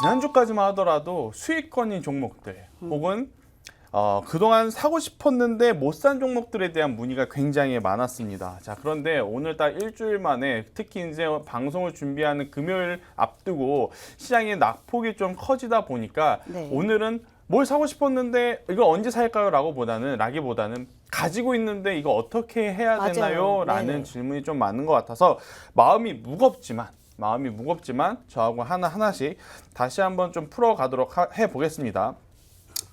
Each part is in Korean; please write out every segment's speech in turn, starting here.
지난주까지만 하더라도 수익권인 종목들 혹은 그동안 사고 싶었는데 못 산 종목들에 대한 문의가 굉장히 많았습니다. 자, 그런데 오늘 딱 일주일 만에 특히 이제 방송을 준비하는 금요일 앞두고 시장의 낙폭이 좀 커지다 보니까 네. 오늘은 뭘 사고 싶었는데 이거 언제 살까요? 라기보다는 가지고 있는데 이거 어떻게 해야 맞아요. 되나요? 라는 네네. 질문이 좀 많은 것 같아서 마음이 무겁지만 저하고 하나씩 다시 한번 좀 풀어가도록 해보겠습니다.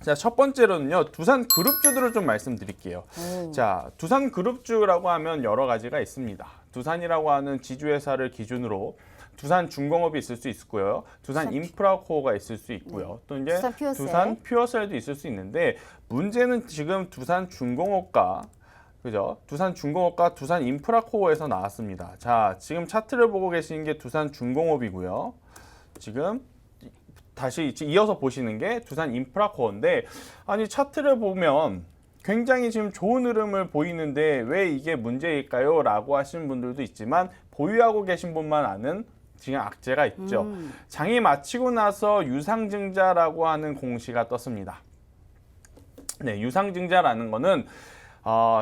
자, 첫 번째로는요, 두산 그룹주들을 좀 말씀드릴게요. 자, 두산 그룹주라고 하면 여러 가지가 있습니다. 두산이라고 하는 지주회사를 기준으로 두산중공업이 있을 수 있고요, 두산 인프라코어가 있을 수 있고요, 또 이제 두산 퓨어셀도 있을 수 있는데 문제는 지금 두산중공업과 두산중공업과 두산인프라코어에서 나왔습니다. 자, 지금 차트를 보고 계시는 게 두산중공업이고요. 지금 다시 이어서 보시는 게 두산인프라코어인데, 아니 차트를 보면 굉장히 지금 좋은 흐름을 보이는데 왜 이게 문제일까요? 라고 하시는 분들도 있지만 보유하고 계신 분만 아는 지금 악재가 있죠. 장이 마치고 나서 유상증자라고 하는 공시가 떴습니다. 네, 유상증자라는 거는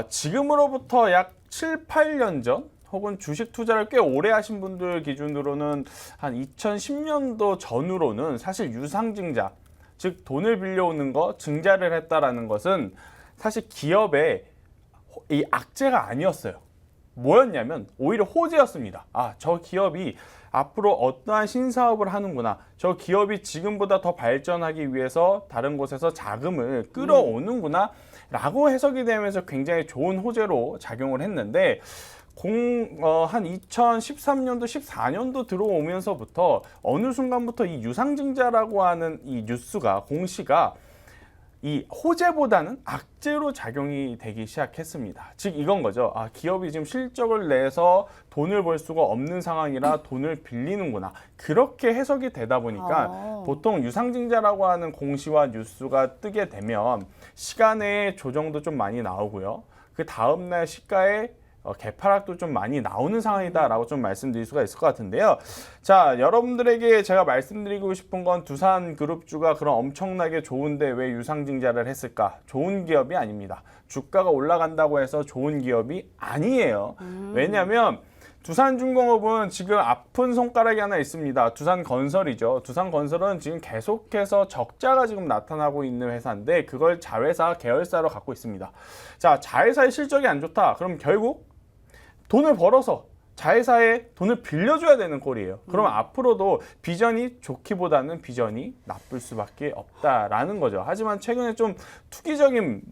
지금으로부터 약 7, 8년 전 혹은 주식 투자를 꽤 오래 하신 분들 기준으로는 한 2010년도 전후로는 사실 유상증자, 즉 돈을 빌려오는 거, 증자를 했다라는 것은 사실 기업의 이 악재가 아니었어요. 뭐였냐면 오히려 호재였습니다. 아, 저 기업이 앞으로 어떠한 신사업을 하는구나, 저 기업이 지금보다 더 발전하기 위해서 다른 곳에서 자금을 끌어오는구나 라고 해석이 되면서 굉장히 좋은 호재로 작용을 했는데, 한 2013년도, 14년도 들어오면서부터 어느 순간부터 이 유상증자라고 하는 이 뉴스가, 공시가 이 호재보다는 악재로 작용이 되기 시작했습니다. 즉 이건 거죠. 아, 기업이 지금 실적을 내서 돈을 벌 수가 없는 상황이라 돈을 빌리는구나, 그렇게 해석이 되다 보니까 보통 유상증자라고 하는 공시와 뉴스가 뜨게 되면 시간의 조정도 좀 많이 나오고요, 그 다음날 시가에 개파락도 좀 많이 나오는 상황이다라고 좀 말씀드릴 수가 있을 것 같은데요. 자, 여러분들에게 제가 말씀드리고 싶은 건 두산그룹주가 그런 엄청나게 좋은데 왜 유상증자를 했을까? 좋은 기업이 아닙니다. 주가가 올라간다고 해서 좋은 기업이 아니에요. 왜냐하면 두산중공업은 지금 아픈 손가락이 하나 있습니다. 두산건설이죠. 두산건설은 지금 계속해서 적자가 지금 나타나고 있는 회사인데 그걸 자회사 계열사로 갖고 있습니다. 자, 자회사의 실적이 안 좋다. 그럼 결국 돈을 벌어서 자회사에 돈을 빌려줘야 되는 꼴이에요. 그럼 앞으로도 비전이 좋기보다는 비전이 나쁠 수밖에 없다라는 거죠. 하지만 최근에 좀 투기적인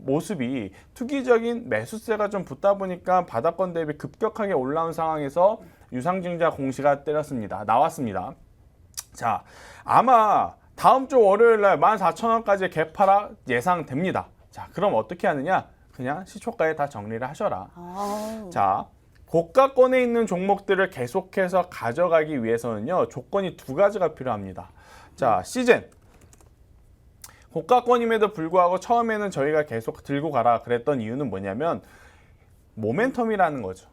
매수세가 좀 붙다 보니까 바닥권 대비 급격하게 올라온 상황에서 유상증자 공시가 나왔습니다. 자, 아마 다음 주 월요일 날 14,000원까지 개파락 예상됩니다. 자, 그럼 어떻게 하느냐? 그냥 시초가에 다 정리를 하셔라. 자, 고가권에 있는 종목들을 계속해서 가져가기 위해서는요, 조건이 두 가지가 필요합니다. 자, 시젠. 고가권임에도 불구하고 처음에는 저희가 계속 들고 가라 그랬던 이유는 뭐냐면 모멘텀이라는 거죠.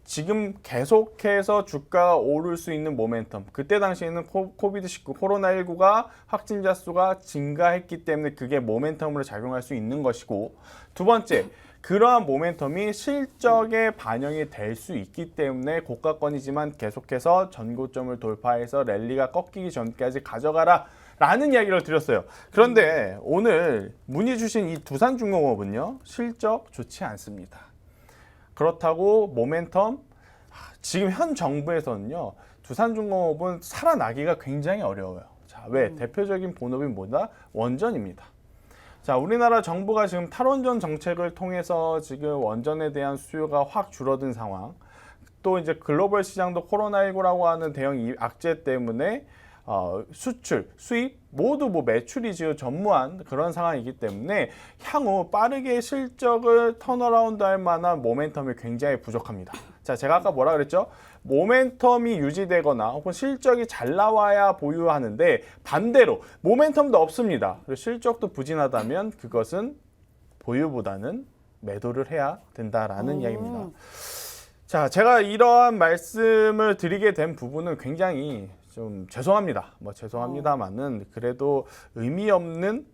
지금 계속해서 주가가 오를 수 있는 모멘텀. 그때 당시에는 코비드19, 코로나19가 확진자 수가 증가했기 때문에 그게 모멘텀으로 작용할 수 있는 것이고, 두 번째, 그러한 모멘텀이 실적에 반영이 될 수 있기 때문에 고가권이지만 계속해서 전고점을 돌파해서 랠리가 꺾이기 전까지 가져가라 라는 이야기를 드렸어요. 그런데 오늘 문의 주신 이 두산중공업은요, 실적 좋지 않습니다. 그렇다고 모멘텀, 지금 현 정부에서는요, 두산중공업은 살아나기가 굉장히 어려워요. 자, 왜? 대표적인 본업이 뭐다? 원전입니다. 자, 우리나라 정부가 지금 탈원전 정책을 통해서 지금 원전에 대한 수요가 확 줄어든 상황, 또 이제 글로벌 시장도 코로나19라고 하는 대형 악재 때문에 수출, 수입 모두 매출이 지금 전무한 그런 상황이기 때문에 향후 빠르게 실적을 턴어라운드 할 만한 모멘텀이 굉장히 부족합니다. 자, 제가 아까 뭐라 그랬죠? 모멘텀이 유지되거나 혹은 실적이 잘 나와야 보유하는데 반대로 모멘텀도 없습니다. 그리고 실적도 부진하다면 그것은 보유보다는 매도를 해야 된다라는 이야기입니다. 자, 제가 이러한 말씀을 드리게 된 부분은 굉장히 좀 죄송합니다. 뭐 죄송합니다만은 그래도 의미 없는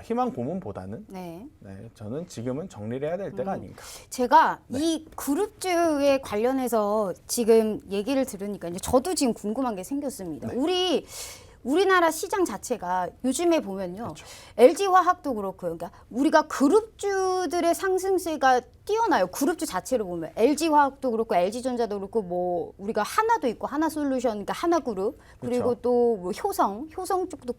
희망 고문보다는 네. 저는 지금은 정리를 해야 될 때가 아닌가. 제가 이 그룹주에 관련해서 지금 얘기를 들으니까 이제 저도 지금 궁금한 게 생겼습니다. 우리나라 시장 자체가 요즘에 보면요. 그렇죠. LG화학도 그렇고요. 그러니까 우리가 그룹주들의 상승세가 뛰어나요. 그룹주 자체로 보면 LG화학도 그렇고 LG전자도 그렇고 뭐 우리가 하나도 있고 하나솔루션, 그러니까 하나그룹, 그리고 그렇죠. 또 뭐 효성 쪽도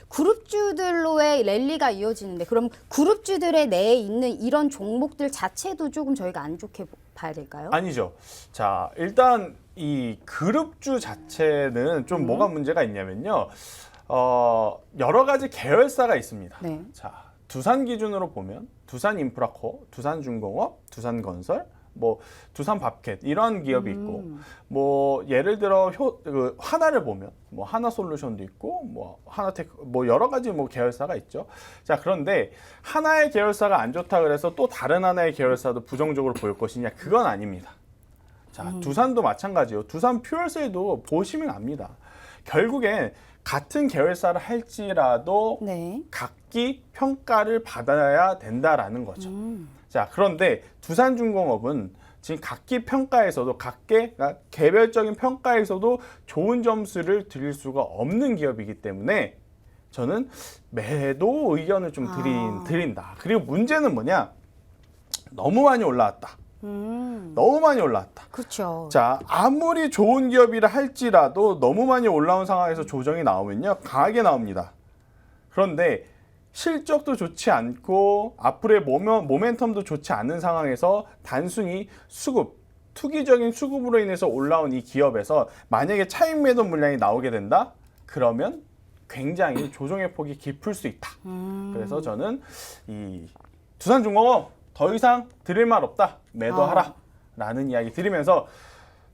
그룹주들로의 랠리가 이어지는데, 그럼 그룹주들의 내에 있는 이런 종목들 자체도 조금 저희가 안 좋게 봐야 될까요? 아니죠. 자, 일단 이 그룹주 자체는 좀 뭐가 문제가 있냐면요. 여러 가지 계열사가 있습니다. 네. 자, 두산 기준으로 보면 두산인프라코어, 두산중공업, 두산건설, 뭐 두산밥켓 이런 기업이 있고, 뭐 예를 들어 하나를 보면 뭐 하나솔루션도 있고, 뭐 하나테크, 뭐 여러 가지 뭐 계열사가 있죠. 자, 그런데 하나의 계열사가 안 좋다 그래서 또 다른 하나의 계열사도 부정적으로 보일 것이냐? 그건 아닙니다. 자, 두산도 마찬가지요. 두산 퓨얼셀도 보시면 압니다. 결국엔 같은 계열사를 할지라도 네. 각기 평가를 받아야 된다라는 거죠. 자, 그런데 두산중공업은 지금 각기 평가에서도 그러니까 개별적인 평가에서도 좋은 점수를 드릴 수가 없는 기업이기 때문에 저는 매도 의견을 좀 드린다. 그리고 문제는 뭐냐? 너무 많이 올라왔다. 너무 많이 올라왔다. 그렇죠. 자, 아무리 좋은 기업이라 할지라도 너무 많이 올라온 상황에서 조정이 나오면요, 강하게 나옵니다. 그런데 실적도 좋지 않고 앞으로의 모멘텀도 좋지 않은 상황에서 단순히 투기적인 수급으로 인해서 올라온 이 기업에서 만약에 차익 매도 물량이 나오게 된다? 그러면 굉장히 조정의 폭이 깊을 수 있다. 그래서 저는 이 두산중공업 더 이상 드릴 말 없다. 매도하라. 라는 이야기 드리면서,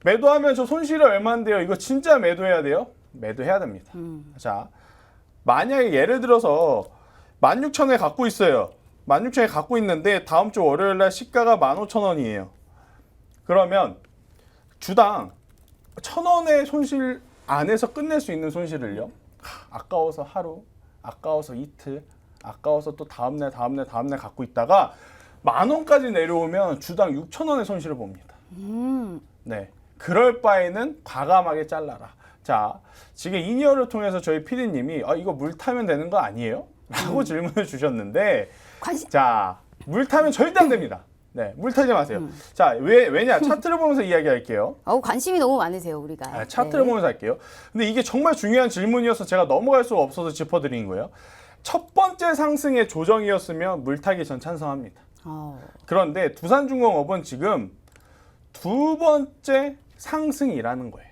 매도하면 저 손실이 얼마인데요? 이거 진짜 매도해야 돼요? 매도해야 됩니다. 자, 만약에 예를 들어서 16,000원에 갖고 있어요. 16,000원에 갖고 있는데 다음 주 월요일 날 시가가 15,000원이에요. 그러면 주당 1,000원의 손실 안에서 끝낼 수 있는 손실을요, 아까워서 하루, 아까워서 이틀, 아까워서 또 다음날 갖고 있다가 10,000원까지 내려오면 주당 6,000원의 손실을 봅니다. 네, 그럴 바에는 과감하게 잘라라. 자, 지금 이니어를 통해서 저희 PD님이 이거 물 타면 되는 거 아니에요? 라고 질문을 주셨는데, 자, 물 타면 절대 안 됩니다. 네, 물 타지 마세요. 자, 왜냐? 차트를 보면서 이야기할게요. 관심이 너무 많으세요, 우리가. 차트를 보면서 할게요. 근데 이게 정말 중요한 질문이어서 제가 넘어갈 수가 없어서 짚어드린 거예요. 첫 번째 상승의 조정이었으면 물타기 전 찬성합니다. 그런데 두산중공업은 지금 두 번째 상승이라는 거예요.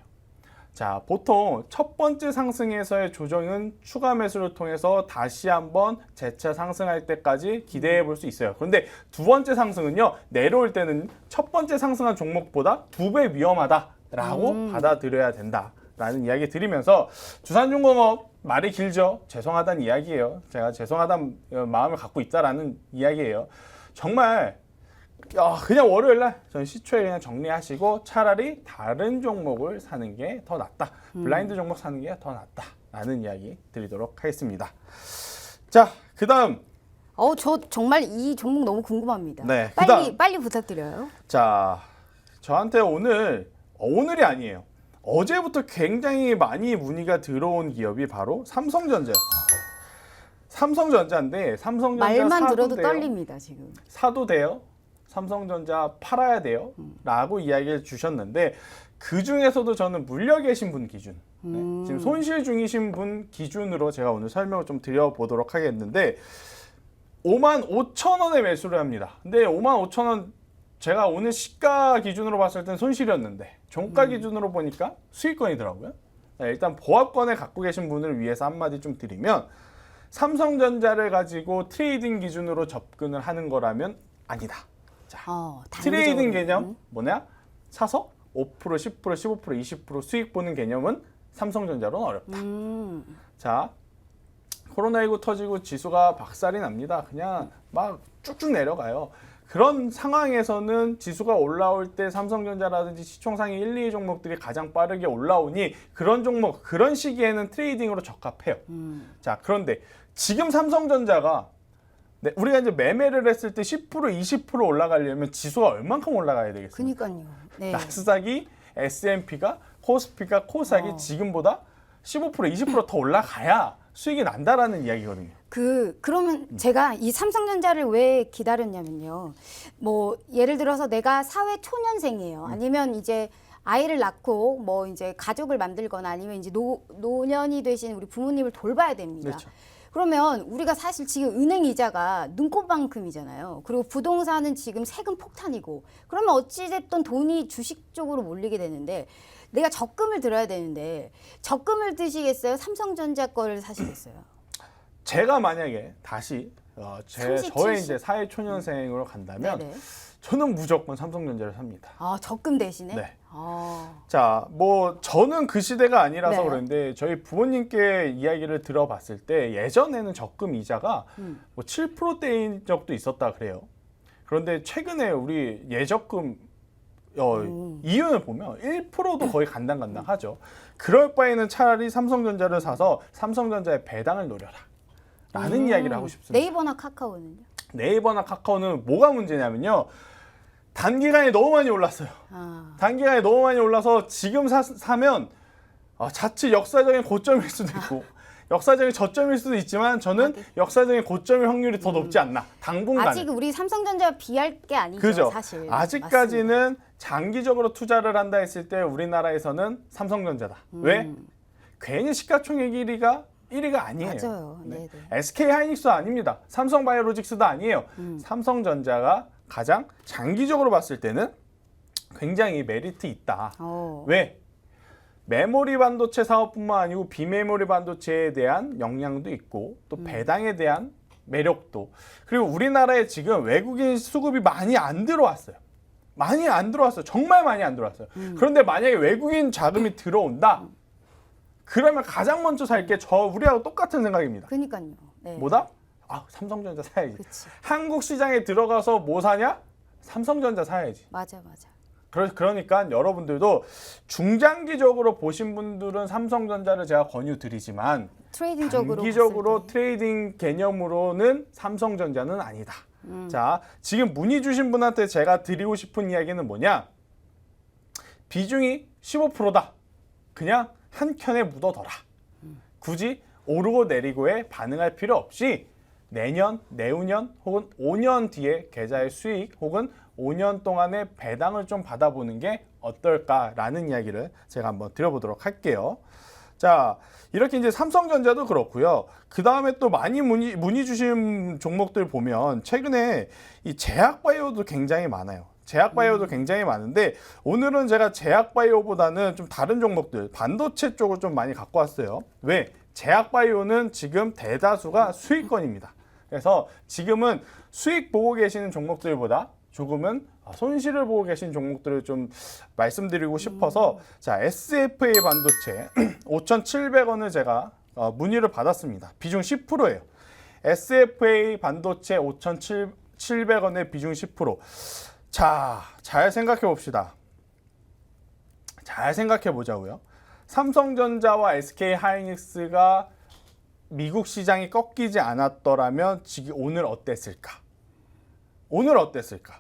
자, 보통 첫 번째 상승에서의 조정은 추가 매수를 통해서 다시 한번 재차 상승할 때까지 기대해 볼 수 있어요. 그런데 두 번째 상승은요, 내려올 때는 첫 번째 상승한 종목보다 2배 위험하다라고 받아들여야 된다라는 이야기 드리면서, 두산중공업 말이 길죠. 죄송하다는 이야기예요. 제가 죄송하다는 마음을 갖고 있다라는 이야기예요. 정말 그냥 월요일날 전 시초에 그냥 정리하시고 차라리 다른 종목을 사는 게 더 낫다. 블라인드 종목 사는 게 더 낫다라는 이야기 드리도록 하겠습니다. 자, 그다음. 저 정말 이 종목 너무 궁금합니다. 네, 빨리 부탁드려요. 자, 저한테 오늘이 아니에요. 어제부터 굉장히 많이 문의가 들어온 기업이 바로 삼성전자예요. 삼성전자인데, 삼성전자 말만 사도 들어도 돼요? 떨립니다, 지금. 사도 돼요? 삼성전자 팔아야 돼요? 라고 이야기를 주셨는데, 그 중에서도 저는 물려 계신 분 기준, 지금 손실 중이신 분 기준으로 제가 오늘 설명을 좀 드려보도록 하겠는데, 55,000원에 매수를 합니다. 근데 55,000원 제가 오늘 시가 기준으로 봤을 땐 손실이었는데 종가 기준으로 보니까 수익권이더라고요. 일단 보합권에 갖고 계신 분을 위해서 한마디 좀 드리면, 삼성전자를 가지고 트레이딩 기준으로 접근을 하는 거라면 아니다. 자, 트레이딩 개념 뭐냐? 사서 5%, 10%, 15%, 20% 수익 보는 개념은 삼성전자로는 어렵다. 자, 코로나19 터지고 지수가 박살이 납니다. 그냥 막 쭉쭉 내려가요. 그런 상황에서는 지수가 올라올 때 삼성전자라든지 시총상위 1, 2위 종목들이 가장 빠르게 올라오니 그런 종목, 그런 시기에는 트레이딩으로 적합해요. 자, 그런데 지금 삼성전자가 우리가 이제 매매를 했을 때 10%, 20% 올라가려면 지수가 얼만큼 올라가야 되겠어요? 그러니까요. 네. 나스닥이, S&P가, 코스피가, 코스닥이 지금보다 15%, 20%더 올라가야 수익이 난다라는 이야기거든요. 그러면 제가 이 삼성전자를 왜 기다렸냐면요. 뭐 예를 들어서 내가 사회 초년생이에요. 아니면 이제 아이를 낳고 뭐 이제 가족을 만들거나 아니면 이제 노년이 되신 우리 부모님을 돌봐야 됩니다. 그렇죠. 그러면 우리가 사실 지금 은행 이자가 눈꽃만큼이잖아요. 그리고 부동산은 지금 세금 폭탄이고 그러면 어찌됐든 돈이 주식 쪽으로 몰리게 되는데 내가 적금을 들어야 되는데 적금을 드시겠어요? 삼성전자 거를 사시겠어요? 제가 만약에 다시 30, 저의 70? 이제 사회 초년생으로 간다면 네네. 저는 무조건 삼성전자를 삽니다. 아, 적금 대신에? 네. 아, 자, 뭐 저는 그 시대가 아니라서 네. 그런데 저희 부모님께 이야기를 들어봤을 때 예전에는 적금 이자가 뭐 7%대인 적도 있었다 그래요. 그런데 최근에 우리 예적금 이윤을 보면 1%도 거의 간당간당하죠. 그럴 바에는 차라리 삼성전자를 사서 삼성전자의 배당을 노려라 라는 이야기를 하고 싶습니다. 네이버나 카카오는요? 네이버나 카카오는 뭐가 문제냐면요. 단기간에 너무 많이 올랐어요. 아, 단기간에 너무 많이 올라서 지금 사면 자칫 역사적인 고점일 수도 있고 역사적인 저점일 수도 있지만 저는 역사적인 고점일 확률이 더 높지 않나. 당분간은. 아직 우리 삼성전자 비할 게 아니죠, 그죠? 사실. 아직까지는 장기적으로 투자를 한다 했을 때 우리나라에서는 삼성전자다. 왜? 괜히 시가총액 1위가 아니에요. 맞아요. 네. 네네. SK 하이닉스 아닙니다. 삼성바이오로직스도 아니에요. 삼성전자가 가장 장기적으로 봤을 때는 굉장히 메리트 있다. 왜? 메모리 반도체 사업뿐만 아니고 비메모리 반도체에 대한 역량도 있고 또 배당에 대한 매력도 그리고 우리나라에 지금 외국인 수급이 많이 안 들어왔어요. 많이 안 들어왔어요. 정말 많이 안 들어왔어요. 그런데 만약에 외국인 자금이 들어온다. 그러면 가장 먼저 살 게 우리하고 똑같은 생각입니다. 그러니까요. 네. 뭐다? 삼성전자 사야지. 그치. 한국 시장에 들어가서 뭐 사냐? 삼성전자 사야지. 맞아. 그러니까 여러분들도 중장기적으로 보신 분들은 삼성전자를 제가 권유드리지만 트레이딩적으로 단기적으로 봤을 때. 트레이딩 개념으로는 삼성전자는 아니다. 자, 지금 문의 주신 분한테 제가 드리고 싶은 이야기는 뭐냐? 비중이 15%다. 그냥 한 켠에 묻어둬라. 굳이 오르고 내리고에 반응할 필요 없이 내년, 내후년 혹은 5년 뒤에 계좌의 수익 혹은 5년 동안의 배당을 좀 받아보는 게 어떨까라는 이야기를 제가 한번 드려보도록 할게요. 자, 이렇게 이제 삼성전자도 그렇고요. 그 다음에 또 많이 문의 주신 종목들 보면 최근에 이 제약바이오도 굉장히 많아요. 제약바이오도 굉장히 많은데 오늘은 제가 제약바이오보다는 좀 다른 종목들 반도체 쪽을 좀 많이 갖고 왔어요. 왜? 제약바이오는 지금 대다수가 수익권입니다. 그래서 지금은 수익 보고 계시는 종목들보다 조금은 손실을 보고 계신 종목들을 좀 말씀드리고 싶어서 자, SFA 반도체 5,700원을 제가 문의를 받았습니다. 비중 10%예요. SFA 반도체 5,700원의 비중 10%. 자, 잘 생각해 봅시다. 잘 생각해 보자고요. 삼성전자와 SK 하이닉스가 미국 시장이 꺾이지 않았더라면 지금 오늘 어땠을까? 오늘 어땠을까?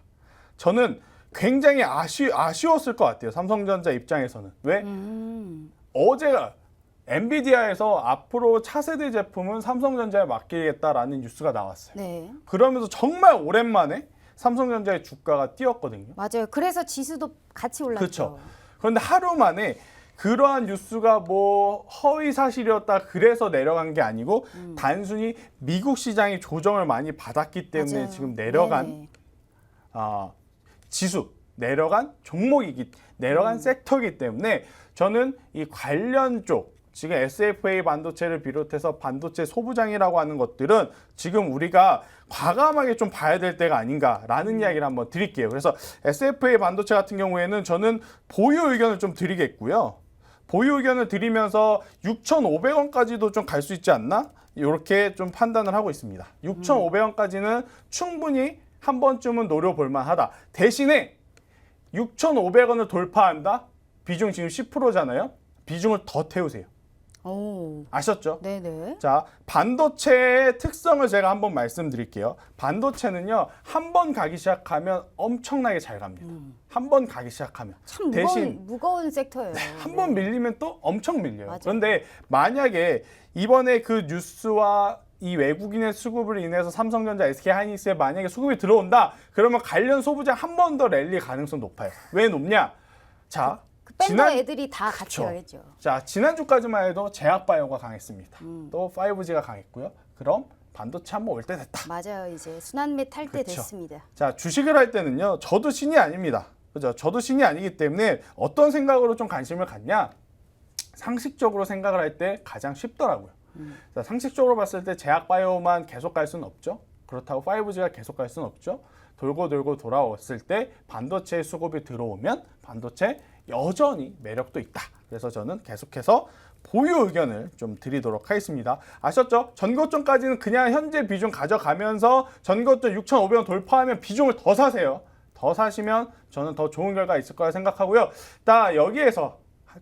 저는 굉장히 아쉬웠을 것 같아요. 삼성전자 입장에서는. 왜? 어제가 엔비디아에서 앞으로 차세대 제품은 삼성전자에 맡기겠다라는 뉴스가 나왔어요. 네. 그러면서 정말 오랜만에 삼성전자의 주가가 뛰었거든요. 맞아요. 그래서 지수도 같이 올랐죠. 그렇죠. 그런데 하루 만에 그러한 뉴스가 뭐 허위 사실이었다 그래서 내려간 게 아니고 단순히 미국 시장이 조정을 많이 받았기 때문에 맞아요. 지금 내려간 네네. 지수 내려간 종목이기 내려간 섹터이기 때문에 저는 이 관련 쪽 지금 SFA 반도체를 비롯해서 반도체 소부장이라고 하는 것들은 지금 우리가 과감하게 좀 봐야 될 때가 아닌가라는 이야기를 한번 드릴게요. 그래서 SFA 반도체 같은 경우에는 저는 보유 의견을 좀 드리겠고요. 보유 의견을 드리면서 6,500원까지도 좀 갈 수 있지 않나? 이렇게 좀 판단을 하고 있습니다. 6,500원까지는 충분히 한 번쯤은 노려볼 만하다. 대신에 6,500원을 돌파한다? 비중 지금 10%잖아요. 비중을 더 태우세요. 오. 아셨죠? 네네. 자, 반도체의 특성을 제가 한번 말씀드릴게요. 반도체는요, 한 번 가기 시작하면 엄청나게 잘 갑니다. 한 번 가기 시작하면. 참 대신 무거운 섹터예요. 한 번 밀리면 또 엄청 밀려요. 맞아요. 그런데 만약에 이번에 그 뉴스와 이 외국인의 수급을 인해서 삼성전자, SK하이닉스에 만약에 수급이 들어온다, 그러면 관련 소부장 한 번 더 랠리 가능성 높아요. 왜 높냐? 자, 밴더 애들이 다 같이 그쵸. 가겠죠. 자, 지난주까지만 해도 제약바이오가 강했습니다. 또 5G가 강했고요. 그럼 반도체 한번 올 때 됐다. 맞아요. 이제 순환매 탈 때 그쵸. 됐습니다. 자, 주식을 할 때는요, 저도 신이 아닙니다. 그죠? 저도 신이 아니기 때문에 어떤 생각으로 좀 관심을 갖냐? 상식적으로 생각을 할 때 가장 쉽더라고요. 자, 상식적으로 봤을 때 제약바이오만 계속 갈 수는 없죠. 그렇다고 5G가 계속 갈 수는 없죠. 돌고 돌고 돌아왔을 때 반도체 수급이 들어오면 반도체 여전히 매력도 있다. 그래서 저는 계속해서 보유 의견을 좀 드리도록 하겠습니다. 아셨죠? 전고점까지는 그냥 현재 비중 가져가면서 전고점 6,500원 돌파하면 비중을 더 사세요. 더 사시면 저는 더 좋은 결과 있을 거라 생각하고요. 여기에서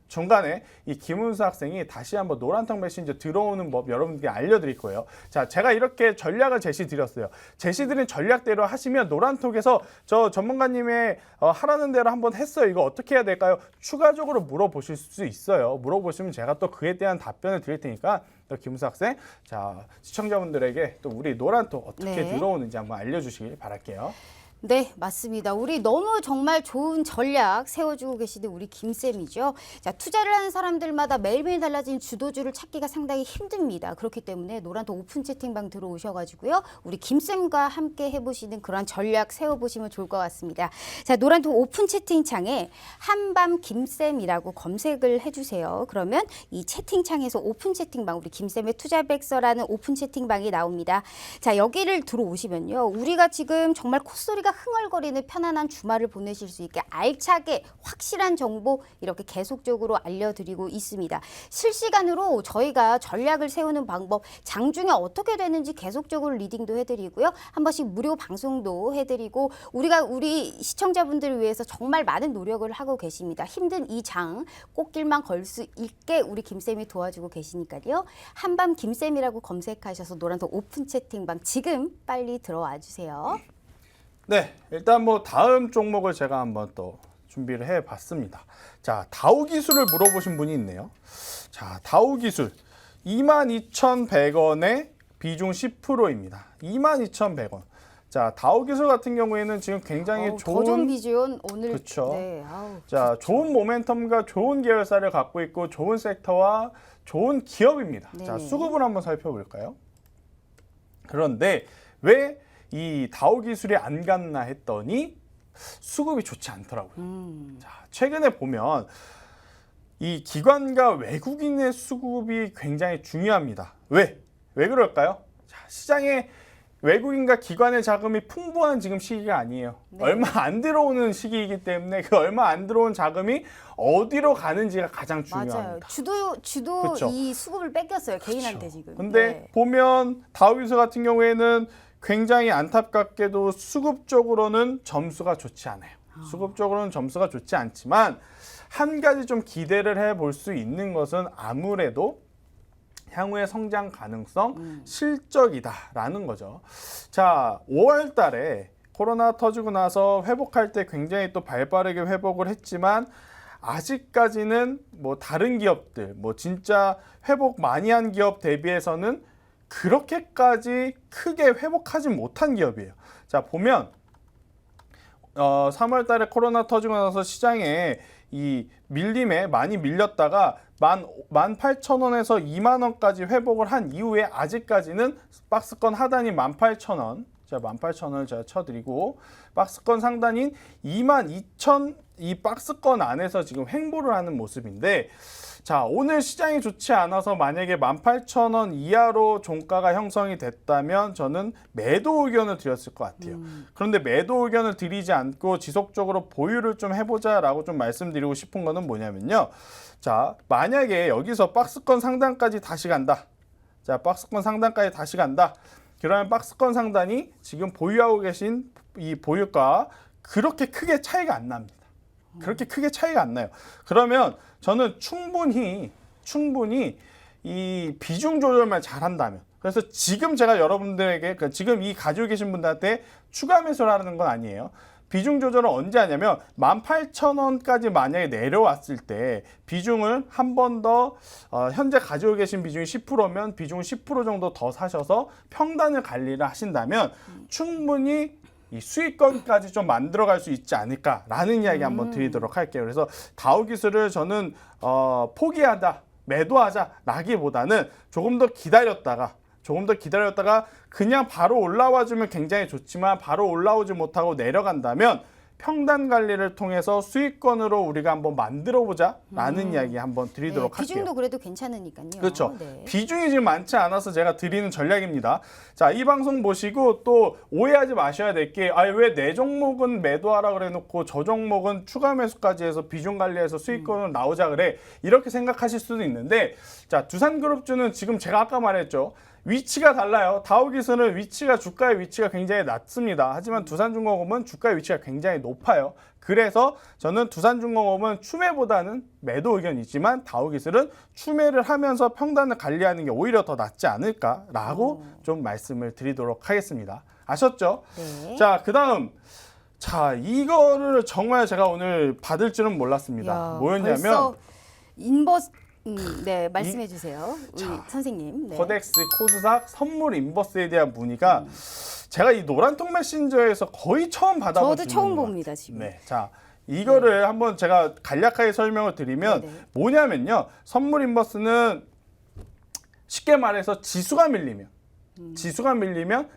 중간에 이 김은수 학생이 다시 한번 노란통 메신저 들어오는 법 여러분께 알려드릴 거예요. 자, 제가 이렇게 전략을 제시드렸어요. 제시드린 전략대로 하시면 노란톡에서 저 전문가님의 하라는 대로 한번 했어요. 이거 어떻게 해야 될까요? 추가적으로 물어보실 수 있어요. 물어보시면 제가 또 그에 대한 답변을 드릴 테니까 또 김은수 학생, 자, 시청자분들에게 또 우리 노란톡 어떻게 네. 들어오는지 한번 알려주시길 바랄게요. 네, 맞습니다. 우리 너무 정말 좋은 전략 세워주고 계시는 우리 김쌤이죠. 자, 투자를 하는 사람들마다 매일매일 달라진 주도주를 찾기가 상당히 힘듭니다. 그렇기 때문에 노란톡 오픈 채팅방 들어오셔가지고요. 우리 김쌤과 함께 해보시는 그런 전략 세워보시면 좋을 것 같습니다. 자, 노란톡 오픈 채팅창에 한밤 김쌤이라고 검색을 해주세요. 그러면 이 채팅창에서 오픈 채팅방, 우리 김쌤의 투자백서라는 오픈 채팅방이 나옵니다. 자, 여기를 들어오시면요. 우리가 지금 정말 콧소리가 흥얼거리는 편안한 주말을 보내실 수 있게 알차게 확실한 정보 이렇게 계속적으로 알려드리고 있습니다. 실시간으로 저희가 전략을 세우는 방법, 장중에 어떻게 되는지 계속적으로 리딩도 해드리고요. 한 번씩 무료 방송도 해드리고 우리 시청자분들을 위해서 정말 많은 노력을 하고 계십니다. 힘든 이 장 꽃길만 걸 수 있게 우리 김쌤이 도와주고 계시니까요. 한밤 김쌤이라고 검색하셔서 노란톡 오픈 채팅방 지금 빨리 들어와 주세요. 네, 일단 뭐 다음 종목을 제가 한번 또 준비를 해봤습니다. 자, 다우 기술을 물어보신 분이 있네요. 자, 다우 기술 22,100원에 비중 10%입니다. 22,100원. 자, 다우 기술 같은 경우에는 지금 굉장히 더 좋은 좋은 비주얼 오늘. 그쵸. 네, 아우. 자, 좋은 모멘텀과 좋은 계열사를 갖고 있고 좋은 섹터와 좋은 기업입니다. 자, 네네. 수급을 한번 살펴볼까요? 그런데 왜 이 다우 기술이 안 갔나 했더니 수급이 좋지 않더라고요. 자, 최근에 보면 이 기관과 외국인의 수급이 굉장히 중요합니다. 왜 그럴까요? 자, 시장에 외국인과 기관의 자금이 풍부한 지금 시기가 아니에요. 네. 얼마 안 들어오는 시기이기 때문에 그 얼마 안 들어온 자금이 어디로 가는지가 가장 맞아요. 중요합니다. 주도 그쵸. 이 수급을 뺏겼어요. 개인한테 그렇죠. 지금. 근데 네. 보면 다우기술 같은 경우에는 굉장히 안타깝게도 수급적으로는 점수가 좋지 않아요. 수급적으로는 점수가 좋지 않지만 한 가지 좀 기대를 해볼 수 있는 것은 아무래도 향후의 성장 가능성, 실적이다라는 거죠. 자, 5월 달에 코로나 터지고 나서 회복할 때 굉장히 또 발빠르게 회복을 했지만 아직까지는 뭐 다른 기업들, 뭐 진짜 회복 많이 한 기업 대비해서는 그렇게까지 크게 회복하지 못한 기업이에요. 자, 보면 3월 달에 코로나 터지고 나서 시장에 이 밀림에 많이 밀렸다가 18,000원에서 20,000원까지 회복을 한 이후에 아직까지는 박스권 하단이 18,000원, 제가 18,000원을 제가 쳐드리고 박스권 상단인 22,000 이 박스권 안에서 지금 횡보를 하는 모습인데, 자, 오늘 시장이 좋지 않아서 만약에 18,000원 이하로 종가가 형성이 됐다면 저는 매도 의견을 드렸을 것 같아요. 그런데 매도 의견을 드리지 않고 지속적으로 보유를 좀 해보자라고 좀 말씀드리고 싶은 거는 뭐냐면요. 자, 만약에 여기서 박스권 상단까지 다시 간다. 자, 박스권 상단까지 다시 간다. 그러면 박스권 상단이 지금 보유하고 계신 이 보유가 그렇게 크게 차이가 안 납니다. 그렇게 크게 차이가 안 나요. 그러면 저는 충분히 이 비중 조절만 잘한다면, 그래서 지금 제가 여러분들에게 지금 이 가지고 계신 분들한테 추가 매수를 하는 건 아니에요. 비중 조절은 언제 하냐면 18,000원까지 만약에 내려왔을 때 비중을 한 번 더 현재 가지고 계신 비중이 10%면 비중을 10% 정도 더 사셔서 평단을 관리를 하신다면 충분히 이 수익권까지 좀 만들어갈 수 있지 않을까라는 이야기 한번 드리도록 할게요. 그래서 다우기술을 저는 포기하다, 매도하자라기보다는 조금 더 기다렸다가 그냥 바로 올라와주면 굉장히 좋지만 바로 올라오지 못하고 내려간다면 평단 관리를 통해서 수익권으로 우리가 한번 만들어보자라는 이야기 한번 드리도록 할게요. 비중도 그래도 괜찮으니까요. 그렇죠. 네. 비중이 지금 많지 않아서 제가 드리는 전략입니다. 자, 이 방송 보시고 또 오해하지 마셔야 될 게, 왜 내 종목은 매도하라 그래 놓고 저 종목은 추가 매수까지 해서 비중 관리해서 수익권으로 나오자 그래, 이렇게 생각하실 수도 있는데, 자, 두산그룹주는 지금 제가 아까 말했죠. 위치가 달라요. 다우기술은 주가의 위치가 굉장히 낮습니다. 하지만 두산중공업은 주가의 위치가 굉장히 높아요. 그래서 저는 두산중공업은 추매보다는 매도 의견이지만 다우기술은 추매를 하면서 평단을 관리하는 게 오히려 더 낫지 않을까라고 좀 말씀을 드리도록 하겠습니다. 아셨죠? 네. 자, 그다음, 자, 이거를 정말 제가 오늘 받을 줄은 몰랐습니다. 야, 뭐였냐면 벌써 인버스 네, 말씀해 주세요. 우리 선생님. 네. 코덱스 코드삭 선물 인버스에 대한 문의가 제가 이 노란통 메신저에서 거의 처음 받아본 저도 처음 질문인 것 봅니다, 같아요. 지금. 네, 자, 이거를 한번 제가 간략하게 설명을 드리면 네네. 뭐냐면요, 선물 인버스는 쉽게 말해서 지수가 밀리면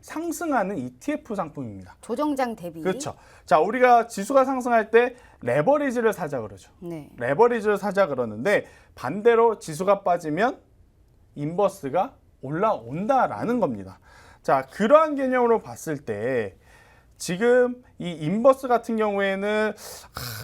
상승하는 ETF 상품입니다. 조정장 대비. 그렇죠. 자, 우리가 지수가 상승할 때 레버리지를 사자 그러죠. 네. 레버리지를 사자 그러는데 반대로 지수가 빠지면 인버스가 올라온다라는 겁니다. 자, 그러한 개념으로 봤을 때 지금 이 인버스 같은 경우에는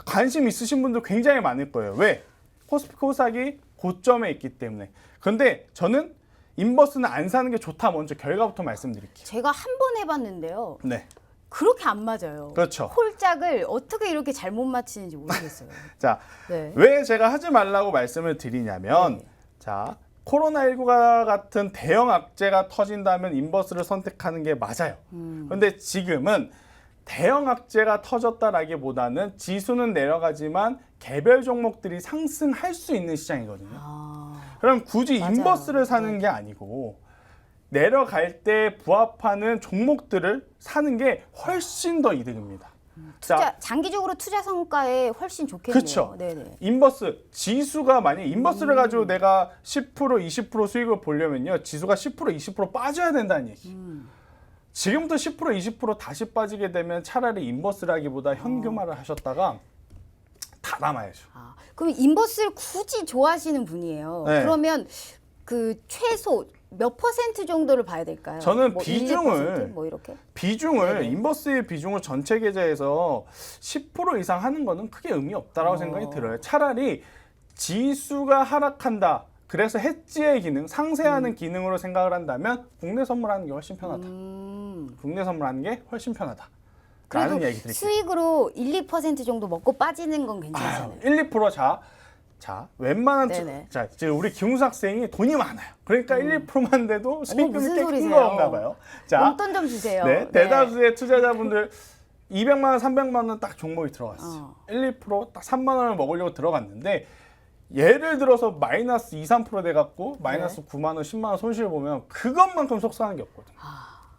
관심 있으신 분들 굉장히 많을 거예요. 왜? 코스피 코스닥이 고점에 있기 때문에. 그런데 저는 인버스는 안 사는 게 좋다. 먼저 결과부터 말씀드릴게요. 제가 한 번 해봤는데요. 네. 그렇게 안 맞아요. 그렇죠. 홀짝을 어떻게 이렇게 잘못 맞히는지 모르겠어요. 자, 네. 왜 제가 하지 말라고 말씀을 드리냐면, 네. 자, 코로나19가 같은 대형 악재가 터진다면 인버스를 선택하는 게 맞아요. 그런데 지금은 대형 악재가 터졌다라기보다는 지수는 내려가지만 개별 종목들이 상승할 수 있는 시장이거든요. 그럼 굳이 맞아요. 인버스를 사는 게 아니고 내려갈 때 부합하는 종목들을 사는 게 훨씬 더 이득입니다. 장기적으로 투자 성과에 훨씬 좋겠네요. 그렇죠. 네네. 인버스 지수가 만약 인버스를 가지고 내가 10% 20% 수익을 보려면요, 지수가 10% 20% 빠져야 된다는 얘기. 지금부터 10% 20% 다시 빠지게 되면 차라리 인버스라기보다 현금화를 하셨다가 다 남아야죠. 그럼 인버스를 굳이 좋아하시는 분이에요. 네. 그러면 그 최소 몇 % 정도를 봐야 될까요? 저는 뭐 비중을 1~2%? 뭐 이렇게? 비중을 네네. 인버스의 비중을 전체 계좌에서 10% 이상 하는 거는 크게 의미 없다라고 생각이 들어요. 차라리 지수가 하락한다. 그래서 해지의 기능, 상쇄하는 기능으로 생각을 한다면 국내 선물하는 게 훨씬 편하다. 국내 선물하는 게 훨씬 편하다. 라는 그래도 이야기 드릴게요. 수익으로 1~2% 정도 먹고 빠지는 건 괜찮잖아요. 1~2% 자, 웬만한 네네. 자, 지금 우리 김우수 학생이 돈이 많아요. 그러니까 1~2%만 돼도 수익금이 무슨 꽤큰 소리세요? 건가 봐요. 자, 용돈 좀 주세요. 네, 대다수의 투자자분들 200만 원, 300만 원 딱 종목이 들어갔어요. 1~2%딱 3만 원을 먹으려고 들어갔는데 예를 들어서 마이너스 2~3% 돼갖고 마이너스 9만 원, 10만 원 손실 보면 그것만큼 속상한 게 없거든요.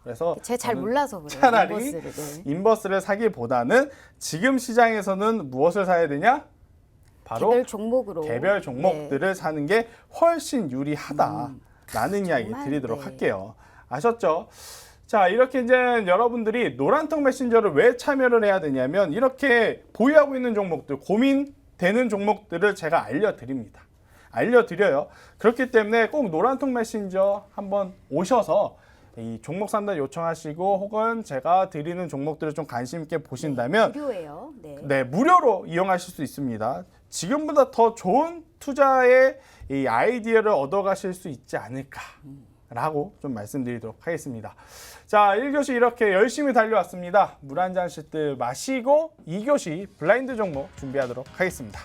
그래서 제가 잘 몰라서 그래요. 차라리 인버스를, 네. 인버스를 사기보다는 지금 시장에서는 무엇을 사야 되냐? 바로 개별 종목으로 개별 종목들을 사는 게 훨씬 유리하다라는 이야기 정말? 드리도록 네. 할게요. 아셨죠? 자, 이렇게 이제 여러분들이 노란통 메신저를 왜 참여를 해야 되냐면 이렇게 보유하고 있는 종목들, 고민되는 종목들을 제가 알려드려요. 그렇기 때문에 꼭 노란통 메신저 한번 오셔서 이 종목 산다 요청하시고 혹은 제가 드리는 종목들을 좀 관심 있게 보신다면 무료예요. 네. 네, 무료로 이용하실 수 있습니다. 지금보다 더 좋은 투자의 이 아이디어를 얻어가실 수 있지 않을까. 라고 좀 말씀드리도록 하겠습니다. 자, 1교시 이렇게 열심히 달려왔습니다. 물 한 잔씩 마시고 2교시 블라인드 종목 준비하도록 하겠습니다.